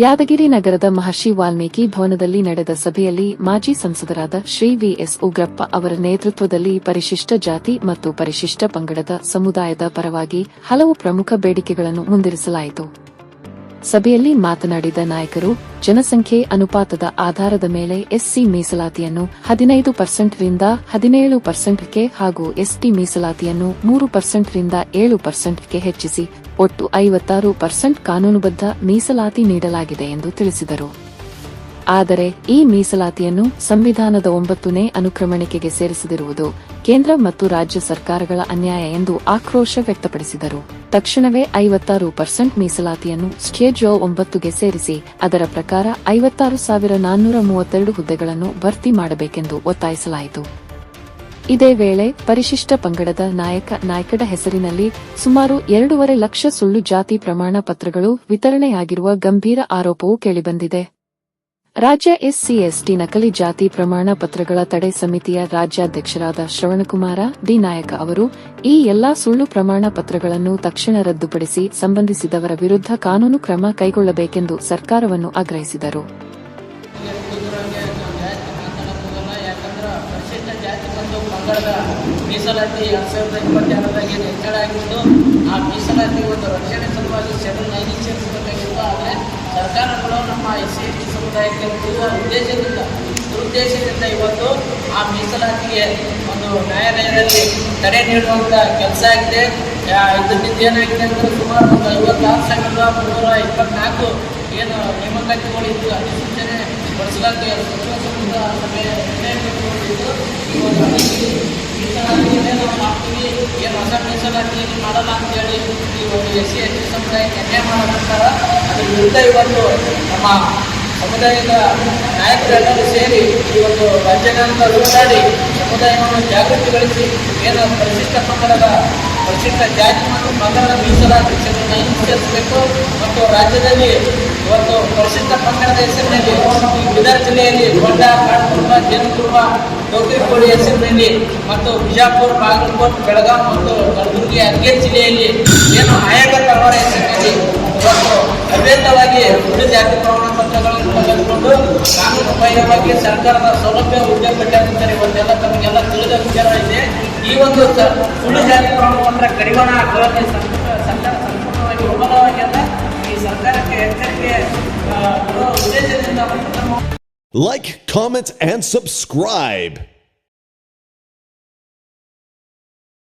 ಯಾದಗಿರಿ ನಗರದ ಮಹರ್ಷಿ ವಾಲ್ಮೀಕಿ ಭವನದಲ್ಲಿ ನಡೆದ ಸಭೆಯಲ್ಲಿ ಮಾಜಿ ಸಂಸದರಾದ ಶ್ರೀ ವಿ.ಎಸ್. ಉಗ್ರಪ್ಪ ಅವರ ನೇತೃತ್ವದಲ್ಲಿ ಪರಿಶಿಷ್ಟ ಜಾತಿ ಮತ್ತು ಪರಿಶಿಷ್ಟ ಪಂಗಡದ ಸಮುದಾಯದ ಪರವಾಗಿ ಹಲವು ಪ್ರಮುಖ ಬೇಡಿಕೆಗಳನ್ನು ಮುಂದಿರಿಸಲಾಯಿತು. ಸಭೆಯಲ್ಲಿ ಮಾತನಾಡಿದ ನಾಯಕರು, ಜನಸಂಖ್ಯೆ ಅನುಪಾತದ ಆಧಾರದ ಮೇಲೆ ಎಸ್ಸಿ ಮೀಸಲಾತಿಯನ್ನು 15% ರಿಂದ 17%ಗೆ ಹಾಗೂ ಎಸ್ಟಿ ಮೀಸಲಾತಿಯನ್ನು 3% ರಿಂದ 7%ಗೆ ಹೆಚ್ಚಿಸಿ ಒಟ್ಟು 56% ಕಾನೂನುಬದ್ಧ ಮೀಸಲಾತಿ ನೀಡಲಾಗಿದೆ ಎಂದು ತಿಳಿಸಿದರು. ಆದರೆ ಈ ಮೀಸಲಾತಿಯನ್ನು ಸಂವಿಧಾನದ 9ನೇ ಅನುಕ್ರಮಣಿಕೆಗೆ ಸೇರಿಸದಿರುವುದು ಕೇಂದ್ರ ಮತ್ತು ರಾಜ್ಯ ಸರ್ಕಾರಗಳ ಅನ್ಯಾಯ ಎಂದು ಆಕ್ರೋಶ ವ್ಯಕ್ತಪಡಿಸಿದರು. ತಕ್ಷಣವೇ 56% ಮೀಸಲಾತಿಯನ್ನು ಸ್ಕೆಡ್ಯೂಲ್ 9ಗೆ ಸೇರಿಸಿ ಅದರ ಪ್ರಕಾರ 56,432 ಹುದ್ದೆಗಳನ್ನು ಭರ್ತಿ ಮಾಡಬೇಕೆಂದು ಒತ್ತಾಯಿಸಲಾಯಿತು. ಇದೇ ವೇಳೆ ಪರಿಶಿಷ್ಟ ಪಂಗಡದ ನಾಯಕರ ಹೆಸರಿನಲ್ಲಿ ಸುಮಾರು 2.5 ಲಕ್ಷ ಸುಳ್ಳು ಜಾತಿ ಪ್ರಮಾಣ ಪತ್ರಗಳು ವಿತರಣೆಯಾಗಿರುವ ಗಂಭೀರ ಆರೋಪವೂ ಕೇಳಿಬಂದಿದೆ. ರಾಜ್ಯ ಎಸ್ಸಿ/ಎಸ್ಟಿ ನಕಲಿ ಜಾತಿ ಪ್ರಮಾಣ ಪತ್ರಗಳ ತಡೆ ಸಮಿತಿಯ ರಾಜ್ಯಾಧ್ಯಕ್ಷರಾದ ಶ್ರವಣಕುಮಾರ ಡಿ. ನಾಯಕ ಅವರು ಈ ಎಲ್ಲಾ ಸುಳ್ಳು ಪ್ರಮಾಣ ಪತ್ರಗಳನ್ನು ತಕ್ಷಣ ರದ್ದುಪಡಿಸಿ ಸಂಬಂಧಿಸಿದವರ ವಿರುದ್ಧ ಕಾನೂನು ಕ್ರಮ ಕೈಗೊಳ್ಳಬೇಕೆಂದು ಸರ್ಕಾರವನ್ನು ಆಗ್ರಹಿಸಿದರು. ಮೀಸಲಾತಿ 2022 ಹೆಚ್ಚಳ ಆಗಿದ್ದು, ಆ ಮೀಸಲಾತಿ ಒಂದು ರಕ್ಷಣೆ ಸಲುವಾಗಿ ಶೆಡ್ಯೂಲ್ 9 ಸೇರಿಸಬೇಕಾಗಿತ್ತು. ಆದರೆ ಸರ್ಕಾರಗಳು ನಮ್ಮ ಎಸ್ಸಿ ಎಸ್ಟಿ ಸಮುದಾಯಕ್ಕೆ ದುರುದ್ದೇಶದಿಂದ ಇವತ್ತು ಆ ಮೀಸಲಾತಿಗೆ ಒಂದು ನ್ಯಾಯಾಲಯದಲ್ಲಿ ತಡೆ ನೀಡುವಂಥ ಕೆಲಸ ಆಗಿದೆ. ಇದರಿಂದ ಏನಾಗಿದೆ ಅಂದರೆ ಸುಮಾರು ಒಂದು 56,324 ಏನು ನೇಮಕಾತಿಗಳು ಇದ್ದು ಅಧಿಸೂಚನೆ ಬಳಸಲಾಗಿ ಸಚಿವ ಸಂಪುಟ ಸಭೆ ಮೀಸಲಾತಿಯನ್ನೇ ನಾವು ಮಾಡ್ತೀವಿ, ಏನು ಹೊಸ ಮೀಸಲಾತಿಯನ್ನು ಮಾಡಲ್ಲ ಅಂತೇಳಿ ಈ ಒಂದು ಎಸ್ಸಿ ಎಸ್ಟಿ ಸಮುದಾಯಕ್ಕೆ ಅನ್ಯಾಯ ಮಾಡಲಾಗ್ತಾರ. ಅದ್ರ ವಿರುದ್ಧ ಇವತ್ತು ನಮ್ಮ ಸಮುದಾಯದ ನಾಯಕರೆಲ್ಲರೂ ಸೇರಿ ಈ ಒಂದು ರಾಜ್ಯಾಂಗ ರೂಢಾಡಿ ಸಮುದಾಯವನ್ನು ಜಾಗೃತಿಗೊಳಿಸಿ ಏನು ಪರಿಶಿಷ್ಟ ಪಂಗಡದ ಪರಿಶಿಷ್ಟ ಜಾತಿ ಮತ್ತು ಪಂಗಡದ ಮೀಸಲಾತಿ ಸೇರಿಸಬೇಕು. ಮತ್ತು ರಾಜ್ಯದಲ್ಲಿ ಇವತ್ತು ಪರಿಶಿಷ್ಟ ಪಂಗಡದ ಹೆಸರಿನಲ್ಲಿ ಬೀದರ್ ಜಿಲ್ಲೆಯಲ್ಲಿ ಗೊಂಡ, ಕಾಡ್ಕುರ್ಮ, ಜೇನುಕುರ್ಮ, ಟೋಕ್ರಿಕೋಳಿ ಹೆಸರಿನಲ್ಲಿ ಮತ್ತು ಬಿಜಾಪುರ, ಬಾಗಲಕೋಟ್, ಬೆಳಗಾವಿ ಮತ್ತು ಕಲಬುರಗಿ, ಯಾದಗಿರಿ ಜಿಲ್ಲೆಯಲ್ಲಿ ಏನು ಆಯೋಗದ ಅವರ ಹೆಸರಿನಲ್ಲಿ ಇವತ್ತು ಅಭೇದವಾಗಿ ಸುಳ್ಳು ಜಾತಿ ಪ್ರಮಾಣ ಪತ್ರಗಳನ್ನು ತೆಗೆದುಕೊಂಡು ಕಾನೂನು ಬಾಹಿರವಾಗಿ ಸರ್ಕಾರದ ಸೌಲಭ್ಯ ಹುದ್ದೆ ಪಡೆಯುತ್ತಾರೆ. ಇವತ್ತೆಲ್ಲ ತಮಗೆಲ್ಲ ತಿಳಿದ ವಿಚಾರವಿದೆ. ಈ ಒಂದು ಸುಳ್ಳು ಜಾತಿ ಪ್ರಮಾಣ ಪತ್ರ ಕಡಿವಾಣ ಹಾಕುವಲ್ಲಿ ಸರ್ಕಾರ ಸಂಪೂರ್ಣವಾಗಿ ವಿಫಲವಾಗ್ಯದ. ಈ ಸರ್ಕಾರಕ್ಕೆ ಎಚ್ಚರಿಕೆ ಉದ್ದೇಶದಿಂದ Like, comment, and subscribe.